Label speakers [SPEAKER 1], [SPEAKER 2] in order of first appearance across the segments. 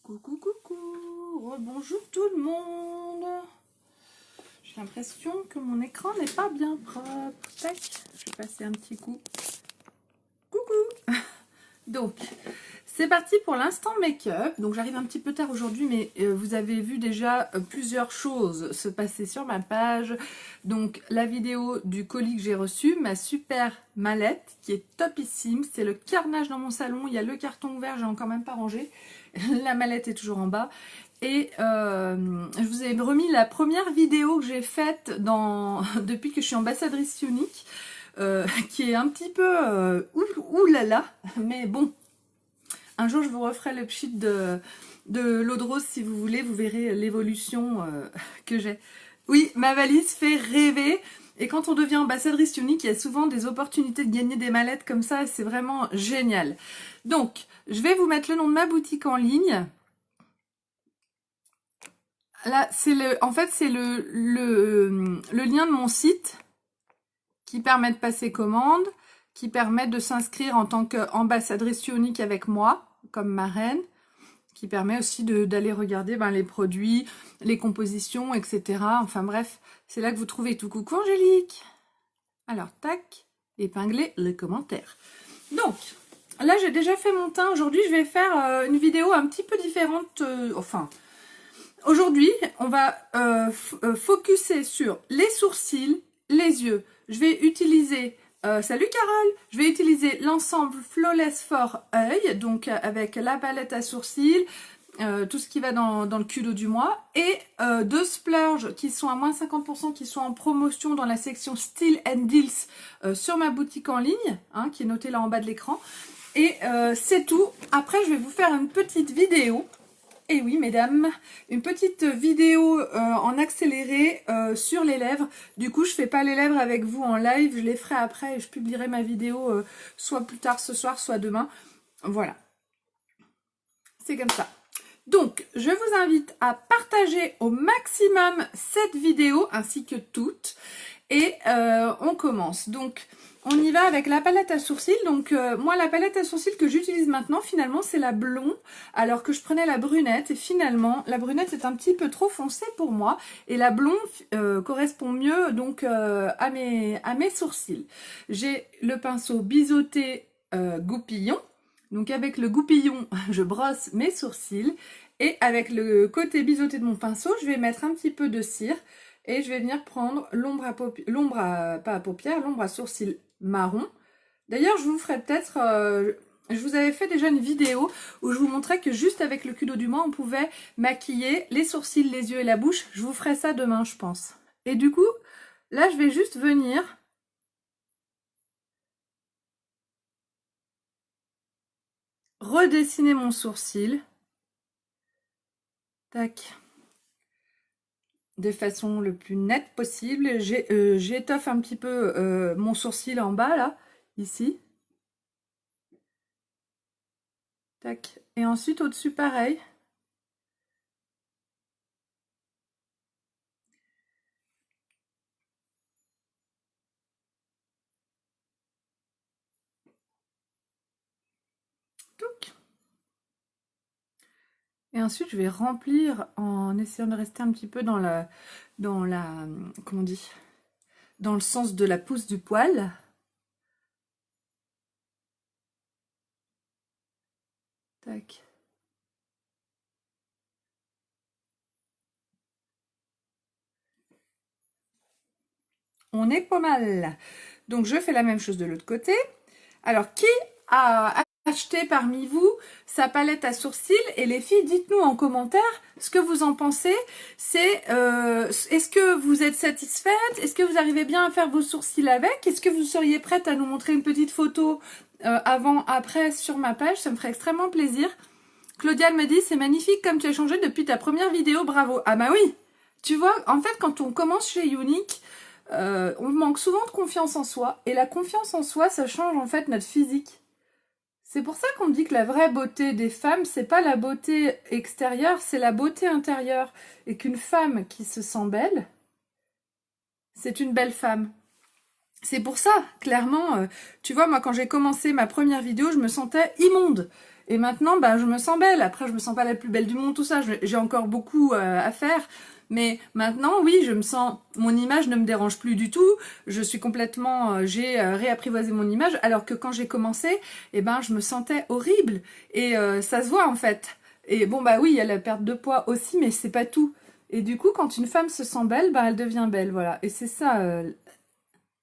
[SPEAKER 1] Coucou, coucou, bonjour tout le monde. J'ai l'impression que mon écran n'est pas bien propre. Tac, je vais passer un petit coup. Coucou. Donc, c'est parti pour l'instant make-up. Donc, j'arrive un petit peu tard aujourd'hui, mais vous avez vu déjà plusieurs choses se passer sur ma page. Donc, la vidéo du colis que j'ai reçu, ma super mallette qui est topissime. C'est le carnage dans mon salon. Il y a le carton ouvert, j'ai encore même pas rangé. La mallette est toujours en bas. Et je vous ai remis la première vidéo que j'ai faite depuis que je suis ambassadrice unique. Qui est un petit peu oulala, mais bon, un jour je vous referai le pchit de l'eau de rose si vous voulez, vous verrez l'évolution que j'ai. Oui, ma valise fait rêver, et quand on devient ambassadrice unique, il y a souvent des opportunités de gagner des mallettes comme ça, et c'est vraiment génial. Donc, je vais vous mettre le nom de ma boutique en ligne. Là, en fait, c'est le lien de mon site qui permet de passer commande, qui permet de s'inscrire en tant qu'ambassadrice unique avec moi, comme marraine, qui permet aussi d'aller regarder les produits, les compositions, etc. Enfin bref, c'est là que vous trouvez tout. Coucou Angélique. Alors, tac, épingler les commentaires. Donc, là j'ai déjà fait mon teint. Aujourd'hui, je vais faire une vidéo un petit peu différente. Aujourd'hui, on va focuser sur les sourcils, les yeux. Je vais utiliser, salut Carole, je vais utiliser l'ensemble Flawless for œil, donc avec la palette à sourcils, tout ce qui va dans le culot du mois, et deux splurges qui sont à moins 50%, qui sont en promotion dans la section Style and Deals sur ma boutique en ligne, hein, qui est notée là en bas de l'écran. Et c'est tout. Après, je vais vous faire une petite vidéo. Et oui, mesdames, une petite vidéo en accéléré sur les lèvres. Du coup, je fais pas les lèvres avec vous en live, je les ferai après et je publierai ma vidéo soit plus tard ce soir, soit demain. Voilà. C'est comme ça. Donc, je vous invite à partager au maximum cette vidéo ainsi que toutes. Et on commence. Donc, on y va avec la palette à sourcils. Donc, moi, la palette à sourcils que j'utilise maintenant, finalement, c'est la blond. Alors que je prenais la brunette. Et finalement, la brunette est un petit peu trop foncée pour moi. Et la blonde correspond mieux donc à mes sourcils. J'ai le pinceau biseauté goupillon. Donc, avec le goupillon, je brosse mes sourcils. Et avec le côté biseauté de mon pinceau, je vais mettre un petit peu de cire. Et je vais venir prendre l'ombre à sourcils marron. D'ailleurs, je vous ferai peut-être... je vous avais fait déjà une vidéo où je vous montrais que juste avec le culot du mois, on pouvait maquiller les sourcils, les yeux et la bouche. Je vous ferai ça demain, je pense. Et du coup, là, je vais juste venir... redessiner mon sourcil. Tac. De façon le plus nette possible. J'étoffe un petit peu mon sourcil en bas, là, ici. Tac. Et ensuite, au-dessus, pareil. Touc. Et ensuite, je vais remplir en essayant de rester un petit peu comment on dit, dans le sens de la pousse du poil. Tac. On est pas mal. Donc, je fais la même chose de l'autre côté. Alors, qui a acheté parmi vous sa palette à sourcils? Et les filles, dites-nous en commentaire ce que vous en pensez. C'est est-ce que vous êtes satisfaite? Est-ce que vous arrivez bien à faire vos sourcils avec? Est-ce que vous seriez prête à nous montrer une petite photo avant, après sur ma page? Ça me ferait extrêmement plaisir. Claudia me dit, c'est magnifique comme tu as changé depuis ta première vidéo, bravo. Ah bah oui, tu vois, en fait, quand on commence chez Younique, on manque souvent de confiance en soi. Et la confiance en soi, ça change en fait notre physique. C'est pour ça qu'on dit que la vraie beauté des femmes, c'est pas la beauté extérieure, c'est la beauté intérieure. Et qu'une femme qui se sent belle, c'est une belle femme. C'est pour ça, clairement, tu vois, moi quand j'ai commencé ma première vidéo, je me sentais immonde. Et maintenant, bah, je me sens belle. Après, je me sens pas la plus belle du monde, tout ça. J'ai encore beaucoup à faire. Mais maintenant, oui, je me sens, mon image ne me dérange plus du tout. Je suis complètement, j'ai réapprivoisé mon image. Alors que quand j'ai commencé, eh ben, je me sentais horrible. Et ça se voit en fait. Et bon, bah oui, il y a la perte de poids aussi, mais c'est pas tout. Et du coup, quand une femme se sent belle, bah, elle devient belle, voilà. Et c'est ça,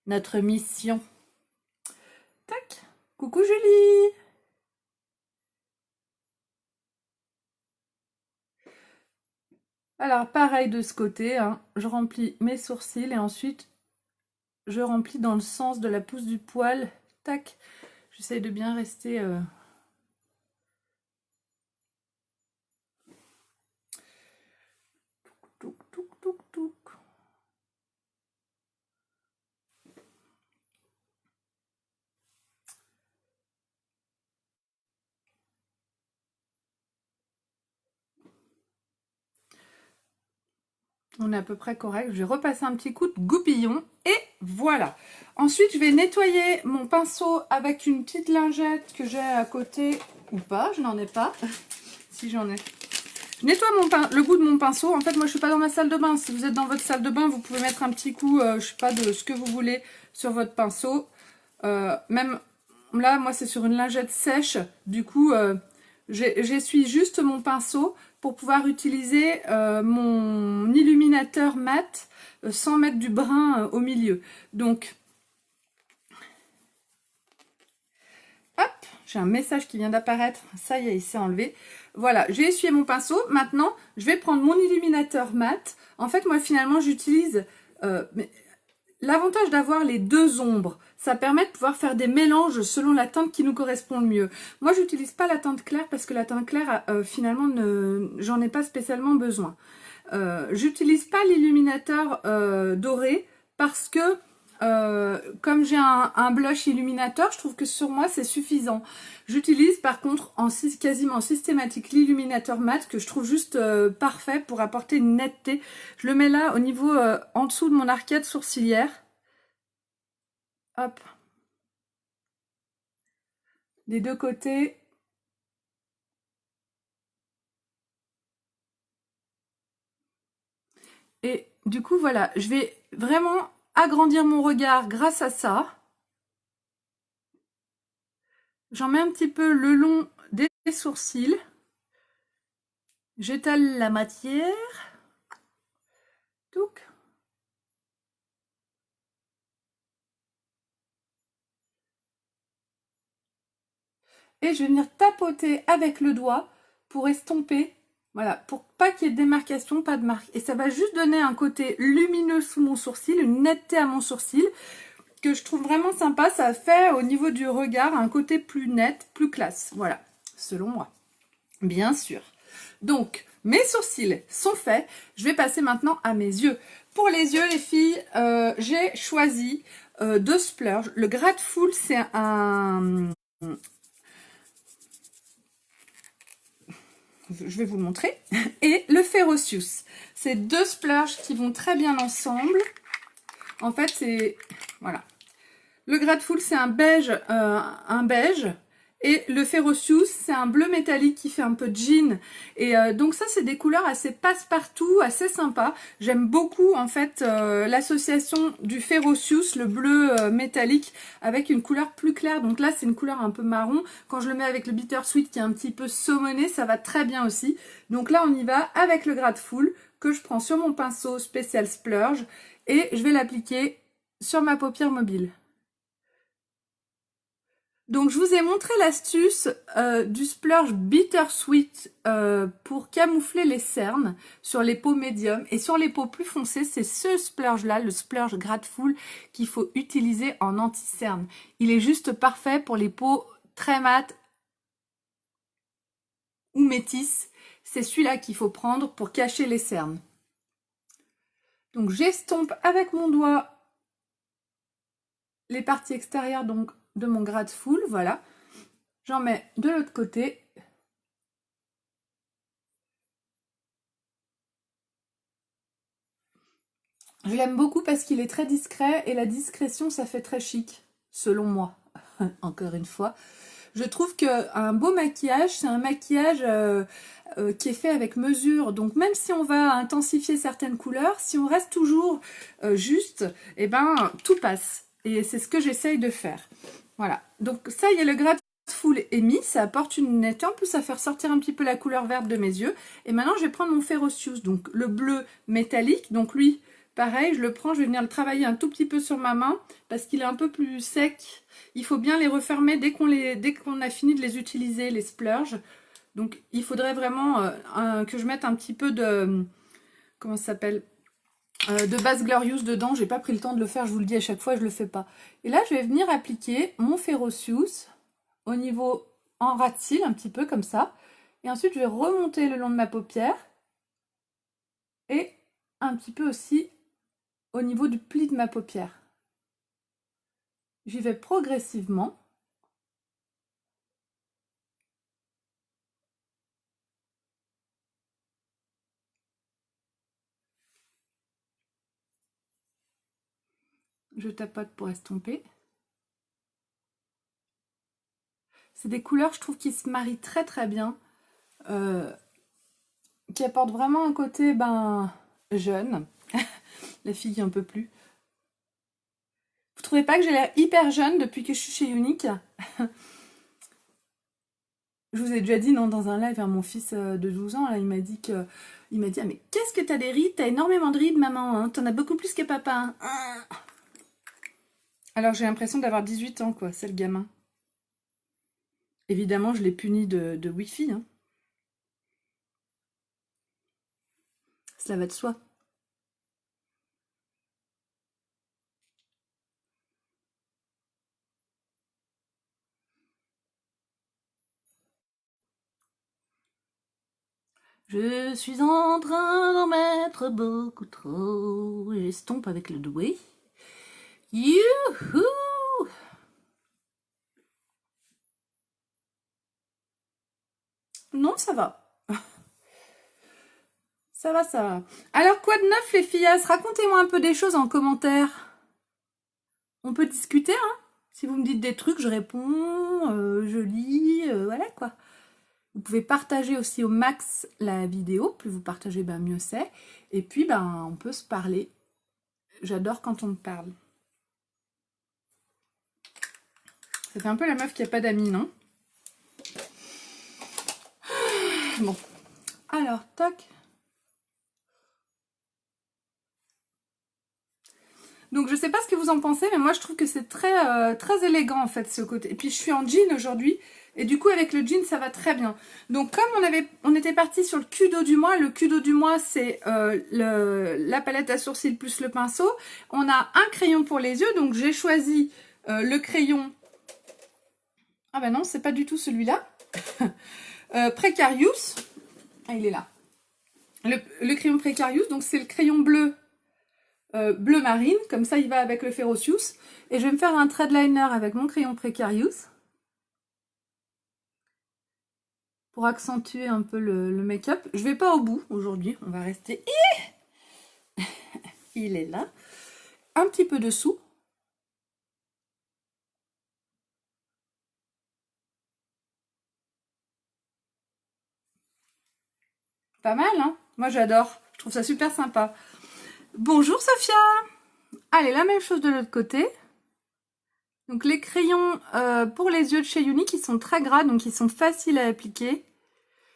[SPEAKER 1] notre mission. Tac. Coucou Julie. Alors, pareil de ce côté, hein, je remplis mes sourcils et ensuite, je remplis dans le sens de la pousse du poil. Tac. J'essaye de bien rester... Touc, touc, touc, touc. On est à peu près correct. Je vais repasser un petit coup de goupillon et voilà. Ensuite, je vais nettoyer mon pinceau avec une petite lingette que j'ai à côté ou pas. Je n'en ai pas. Si j'en ai. Je nettoie le bout de mon pinceau. En fait, moi, je suis pas dans ma salle de bain. Si vous êtes dans votre salle de bain, vous pouvez mettre un petit coup, je sais pas, de ce que vous voulez sur votre pinceau. Même là, moi, c'est sur une lingette sèche. Du coup, j'essuie juste mon pinceau pour pouvoir utiliser mon illuminateur mat sans mettre du brun au milieu. Donc, hop, j'ai un message qui vient d'apparaître. Ça y est, il s'est enlevé. Voilà, j'ai essuyé mon pinceau. Maintenant, je vais prendre mon illuminateur mat. En fait, moi, finalement, j'utilise... l'avantage d'avoir les deux ombres, ça permet de pouvoir faire des mélanges selon la teinte qui nous correspond le mieux. Moi, j'utilise pas la teinte claire parce que la teinte claire, finalement, j'en ai pas spécialement besoin. J'utilise pas l'illuminateur doré parce que comme j'ai un blush illuminateur, je trouve que sur moi c'est suffisant. J'utilise par contre quasiment systématique l'illuminateur mat que je trouve juste parfait pour apporter une netteté. Je le mets là au niveau en dessous de mon arcade sourcilière. Hop. Des deux côtés. Et du coup voilà, je vais vraiment agrandir mon regard grâce à ça. J'en mets un petit peu le long des sourcils. J'étale la matière. Touc. Et je vais venir tapoter avec le doigt pour estomper. Voilà, pour pas qu'il y ait de démarcation, pas de marque. Et ça va juste donner un côté lumineux sous mon sourcil, une netteté à mon sourcil, que je trouve vraiment sympa. Ça fait au niveau du regard un côté plus net, plus classe. Voilà, selon moi. Bien sûr. Donc, mes sourcils sont faits. Je vais passer maintenant à mes yeux. Pour les yeux, les filles, j'ai choisi deux splurges. Le Grateful, c'est un... Je vais vous le montrer. Et le Ferocious. C'est deux splurges qui vont très bien ensemble. En fait, c'est... Voilà. Le Grateful, c'est un beige. Et le Ferocious, c'est un bleu métallique qui fait un peu jean. Et donc ça, c'est des couleurs assez passe-partout, assez sympa. J'aime beaucoup, en fait, l'association du Ferocious, le bleu métallique, avec une couleur plus claire. Donc là, c'est une couleur un peu marron. Quand je le mets avec le Bittersweet, qui est un petit peu saumoné, ça va très bien aussi. Donc là, on y va avec le Grateful, que je prends sur mon pinceau spécial Splurge. Et je vais l'appliquer sur ma paupière mobile. Donc je vous ai montré l'astuce du splurge Bittersweet pour camoufler les cernes sur les peaux médium et sur les peaux plus foncées, c'est ce splurge là, le splurge Grateful, qu'il faut utiliser en anti-cerne. Il est juste parfait pour les peaux très mates ou métisses. C'est celui-là qu'il faut prendre pour cacher les cernes. Donc j'estompe avec mon doigt les parties extérieures donc de mon Grateful, voilà. J'en mets de l'autre côté. Je l'aime beaucoup parce qu'il est très discret et la discrétion, ça fait très chic, selon moi. Encore une fois. Je trouve qu'un beau maquillage, c'est un maquillage qui est fait avec mesure. Donc même si on va intensifier certaines couleurs, si on reste toujours juste, et ben tout passe. Et c'est ce que j'essaye de faire. Voilà. Donc ça, il y a le Grateful Amy, ça apporte une netteté. En plus, ça fait ressortir un petit peu la couleur verte de mes yeux. Et maintenant, je vais prendre mon Ferocious, donc le bleu métallique. Donc lui, pareil, je le prends, je vais venir le travailler un tout petit peu sur ma main parce qu'il est un peu plus sec. Il faut bien les refermer dès qu'on a fini de les utiliser, les splurges. Donc il faudrait vraiment que je mette un petit peu de... Comment ça s'appelle, de base Glorious dedans. J'ai pas pris le temps de le faire, je vous le dis à chaque fois, je le fais pas. Et là, je vais venir appliquer mon Ferocious au niveau en ras de cils, un petit peu comme ça. Et ensuite, je vais remonter le long de ma paupière. Et un petit peu aussi au niveau du pli de ma paupière. J'y vais progressivement. Je tapote pour estomper. C'est des couleurs, je trouve, qui se marient très très bien. Qui apportent vraiment un côté jeune. La fille un peu plus. Vous trouvez pas que j'ai l'air hyper jeune depuis que je suis chez Unique? Je vous ai déjà dit, non, dans un live, mon fils de 12 ans, là, il m'a dit, ah, mais qu'est-ce que t'as des rides? T'as énormément de rides, maman, hein. T'en as beaucoup plus que papa. Hein. Alors, j'ai l'impression d'avoir 18 ans, quoi, c'est le gamin. Évidemment, je l'ai puni de Wi-Fi, hein. Cela va de soi. Je suis en train d'en mettre beaucoup trop. J'estompe avec le doué. Youhou! Non, ça va. Ça va, ça va. Alors, quoi de neuf, les filles? Racontez-moi un peu des choses en commentaire. On peut discuter, hein? Si vous me dites des trucs, je réponds, je lis, voilà quoi. Vous pouvez partager aussi au max la vidéo. Plus vous partagez, mieux c'est. Et puis, on peut se parler. J'adore quand on me parle. Ça fait un peu la meuf qui n'a pas d'amis, non? Bon. Alors, toc. Donc, je sais pas ce que vous en pensez, mais moi, je trouve que c'est très, très élégant, en fait, ce côté. Et puis, je suis en jean aujourd'hui. Et du coup, avec le jean, ça va très bien. Donc, comme on était parti sur le Kudo du mois, le Kudo du mois, c'est la palette à sourcils plus le pinceau. On a un crayon pour les yeux, donc j'ai choisi le crayon... Ah ben non, c'est pas du tout celui-là. Precarious. Ah, il est là. Le crayon Precarious, donc c'est le crayon bleu, bleu marine. Comme ça, il va avec le Ferocious. Et je vais me faire un thread liner avec mon crayon Precarious. Pour accentuer un peu le make-up. Je vais pas au bout aujourd'hui, on va rester... Il est là. Un petit peu dessous. Pas mal, hein? Moi, j'adore. Je trouve ça super sympa. Bonjour, Sophia! Allez, la même chose de l'autre côté. Donc, les crayons pour les yeux de chez Unique, ils sont très gras, donc ils sont faciles à appliquer.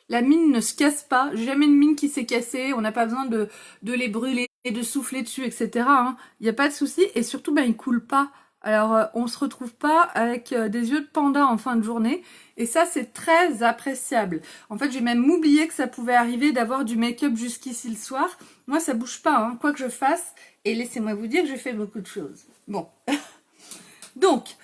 [SPEAKER 1] La mine ne se casse pas. J'ai jamais une mine qui s'est cassée. On n'a pas besoin de les brûler et de souffler dessus, etc. Hein. Il n'y a pas de souci. Et surtout, ils ne coulent pas. Alors, on ne se retrouve pas avec des yeux de panda en fin de journée. Et ça, c'est très appréciable. En fait, j'ai même oublié que ça pouvait arriver d'avoir du make-up jusqu'ici le soir. Moi, ça bouge pas, hein, quoi que je fasse. Et laissez-moi vous dire que je fais beaucoup de choses. Bon. Donc,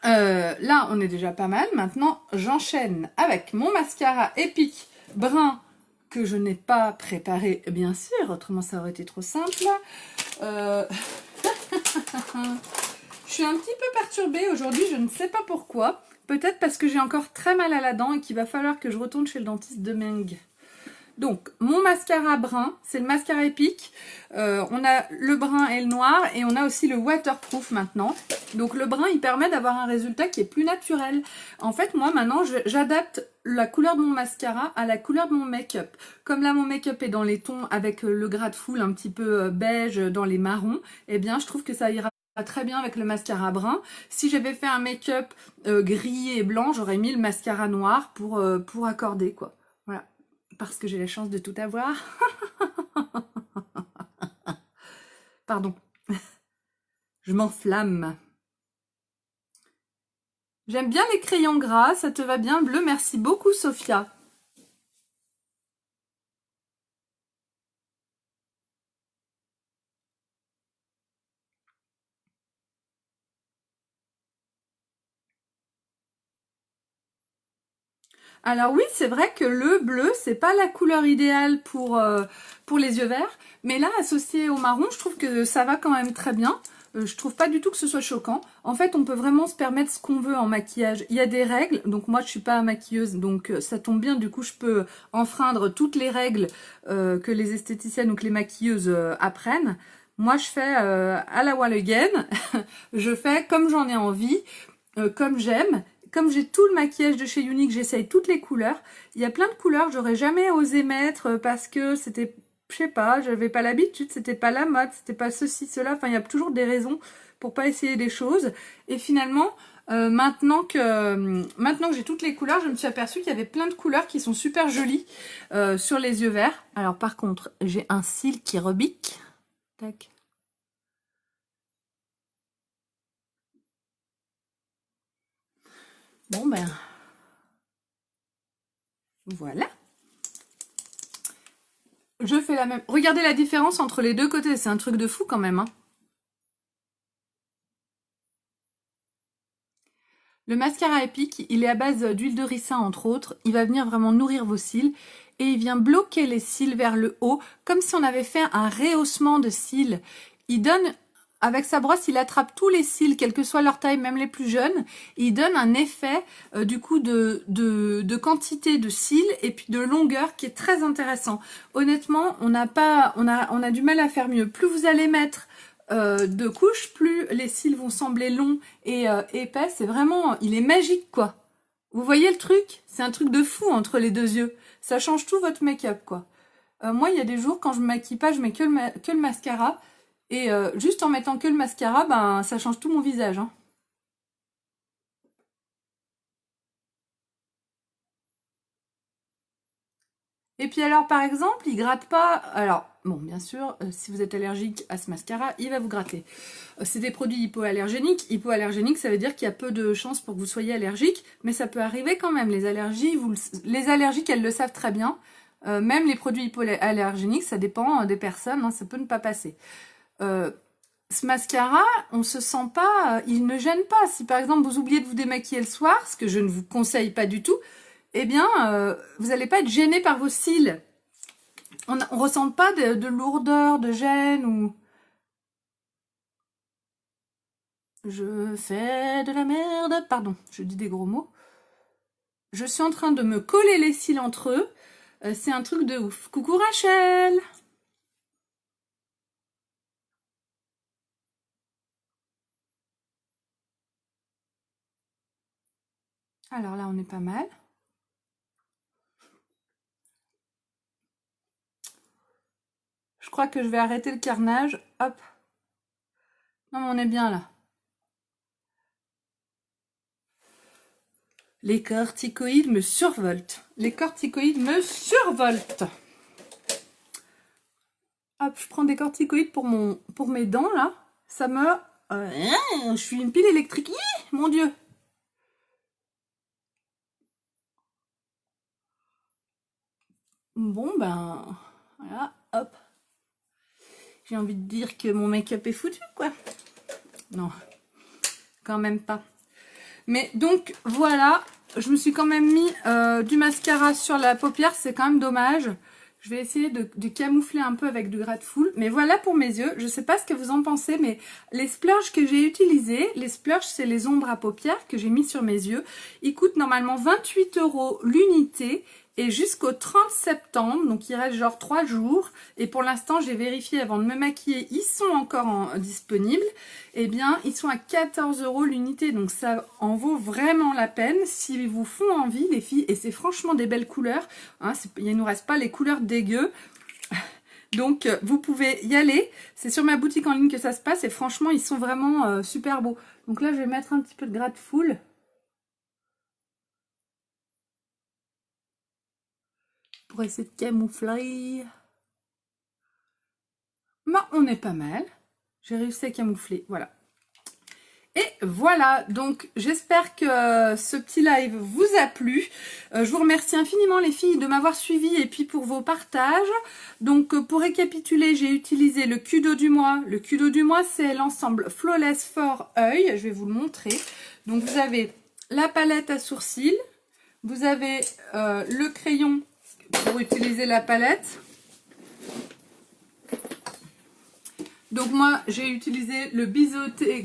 [SPEAKER 1] là, on est déjà pas mal. Maintenant, j'enchaîne avec mon mascara épique brun que je n'ai pas préparé, bien sûr. Autrement, ça aurait été trop simple. Je suis un petit peu perturbée aujourd'hui, je ne sais pas pourquoi. Peut-être parce que j'ai encore très mal à la dent et qu'il va falloir que je retourne chez le dentiste demain. Donc, mon mascara brun, c'est le mascara Epic. On a le brun et le noir et on a aussi le waterproof maintenant. Donc, le brun, il permet d'avoir un résultat qui est plus naturel. En fait, moi, maintenant, j'adapte la couleur de mon mascara à la couleur de mon make-up. Comme là, mon make-up est dans les tons avec le gras de foule un petit peu beige dans les marrons, eh bien, je trouve que ça ira très bien avec le mascara brun. Si j'avais fait un make-up gris et blanc, j'aurais mis le mascara noir pour accorder, quoi. Voilà. Parce que j'ai la chance de tout avoir. Pardon. Je m'enflamme. J'aime bien les crayons gras, ça te va bien bleu, merci beaucoup Sophia. Alors oui, c'est vrai que le bleu, c'est pas la couleur idéale pour les yeux verts, mais là, associé au marron, je trouve que ça va quand même très bien. Je trouve pas du tout que ce soit choquant. En fait, on peut vraiment se permettre ce qu'on veut en maquillage. Il y a des règles, donc moi je suis pas maquilleuse, donc ça tombe bien, du coup je peux enfreindre toutes les règles que les esthéticiennes ou que les maquilleuses apprennent. Moi je fais à la one again, je fais comme j'en ai envie, comme j'aime. Comme j'ai tout le maquillage de chez Younique, j'essaye toutes les couleurs. Il y a plein de couleurs que j'aurais jamais osé mettre parce que c'était, je sais pas, j'avais pas l'habitude, c'était pas la mode, c'était pas ceci, cela. Enfin, il y a toujours des raisons pour pas essayer des choses. Et finalement, maintenant que j'ai toutes les couleurs, je me suis aperçue qu'il y avait plein de couleurs qui sont super jolies sur les yeux verts. Alors par contre, j'ai un cil qui rebique. Tac. Bon ben, voilà. Je fais la même. Regardez la différence entre les deux côtés, c'est un truc de fou quand même. Hein. Le mascara Epic, il est à base d'huile de ricin entre autres. Il va venir vraiment nourrir vos cils et il vient bloquer les cils vers le haut, comme si on avait fait un rehaussement de cils. Il donne, avec sa brosse, il attrape tous les cils, quelle que soit leur taille, même les plus jeunes. Il donne un effet du coup de quantité de cils et puis de longueur qui est très intéressant. Honnêtement, on a du mal à faire mieux. Plus vous allez mettre de couches, plus les cils vont sembler longs et épais. C'est vraiment, il est magique quoi. Vous voyez le truc? C'est un truc de fou entre les deux yeux. Ça change tout votre make-up quoi. Moi, il y a des jours quand je me maquille pas, je mets que le mascara. Et juste en mettant que le mascara, ben ça change tout mon visage. Hein. Et puis alors par exemple, il gratte pas. Alors bon, bien sûr, si vous êtes allergique à ce mascara, il va vous gratter. C'est des produits hypoallergéniques. Hypoallergénique, ça veut dire qu'il y a peu de chances pour que vous soyez allergique, mais ça peut arriver quand même. Les allergies, les allergiques, elles le savent très bien. Même les produits hypoallergéniques, ça dépend des personnes, hein, ça peut ne pas passer. Ce mascara, on se sent pas, il ne gêne pas. Si par exemple vous oubliez de vous démaquiller le soir, ce que je ne vous conseille pas du tout, eh bien vous n'allez pas être gêné par vos cils. On ne ressent pas de lourdeur, de gêne ou... Je fais de la merde, pardon, je dis des gros mots. Je suis en train de me coller les cils entre eux. C'est un truc de ouf. Coucou Rachel! Alors là, on est pas mal. Je crois que je vais arrêter le carnage. Hop. Non, mais on est bien là. Les corticoïdes me survoltent. Les corticoïdes me survoltent. Hop, je prends des corticoïdes pour mes dents là. Ça me... je suis une pile électrique. Mon Dieu. Bon ben... Voilà, hop. J'ai envie de dire que mon make-up est foutu, quoi. Non, quand même pas. Mais donc, voilà. Je me suis quand même mis du mascara sur la paupière. C'est quand même dommage. Je vais essayer de camoufler un peu avec du gras de foule. Mais voilà pour mes yeux. Je sais pas ce que vous en pensez, mais les splurges que j'ai utilisés, les splurges, c'est les ombres à paupières que j'ai mis sur mes yeux. Ils coûtent normalement 28 € l'unité. et jusqu'au 30 septembre, donc il reste genre 3 jours, et pour l'instant j'ai vérifié avant de me maquiller, ils sont encore disponibles, et bien ils sont à 14 € l'unité, donc ça en vaut vraiment la peine s'ils vous font envie les filles, et c'est franchement des belles couleurs, hein, il ne nous reste pas les couleurs dégueu. Donc vous pouvez y aller, c'est sur ma boutique en ligne que ça se passe et franchement ils sont vraiment super beaux. Donc là je vais mettre un petit peu de Grateful. Pour essayer de camoufler. Bah, on est pas mal. J'ai réussi à camoufler, voilà. Et voilà, donc j'espère que ce petit live vous a plu. Je vous remercie infiniment les filles de m'avoir suivi et puis pour vos partages. Donc pour récapituler, j'ai utilisé le Kudo du mois. Le Kudo du mois, c'est l'ensemble Flawless for œil. Je vais vous le montrer. Donc vous avez la palette à sourcils. Vous avez le crayon pour utiliser la palette. Donc moi j'ai utilisé le biseauté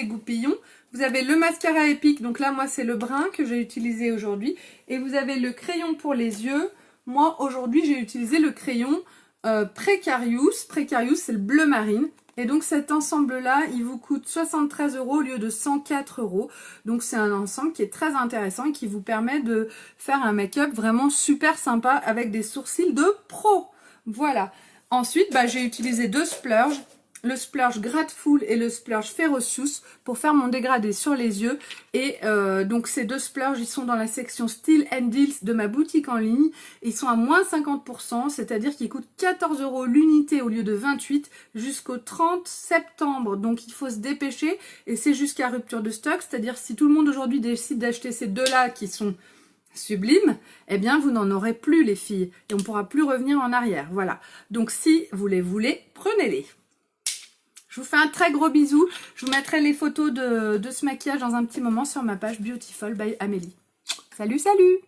[SPEAKER 1] goupillon. Vous avez le mascara épique, donc là moi c'est le brun que j'ai utilisé aujourd'hui. Et vous avez le crayon pour les yeux. Moi aujourd'hui j'ai utilisé le crayon Precarious. Precarious c'est le bleu marine. Et donc cet ensemble là il vous coûte 73 € au lieu de 104 €. Donc c'est un ensemble qui est très intéressant et qui vous permet de faire un make-up vraiment super sympa avec des sourcils de pro. Voilà. Ensuite, j'ai utilisé deux splurges, le splurge Grateful et le splurge Ferocious pour faire mon dégradé sur les yeux. Et donc ces deux splurges, ils sont dans la section Steal and Deals de ma boutique en ligne. Ils sont à moins 50%, c'est-à-dire qu'ils coûtent 14 € l'unité au lieu de 28 jusqu'au 30 septembre. Donc il faut se dépêcher et c'est jusqu'à rupture de stock, c'est-à-dire si tout le monde aujourd'hui décide d'acheter ces deux-là qui sont sublime, eh bien vous n'en aurez plus les filles et on ne pourra plus revenir en arrière. Voilà, donc si vous les voulez, prenez-les. Je vous fais un très gros bisou. Je vous mettrai les photos de ce maquillage dans un petit moment sur ma page Beautiful by Amélie. Salut, salut!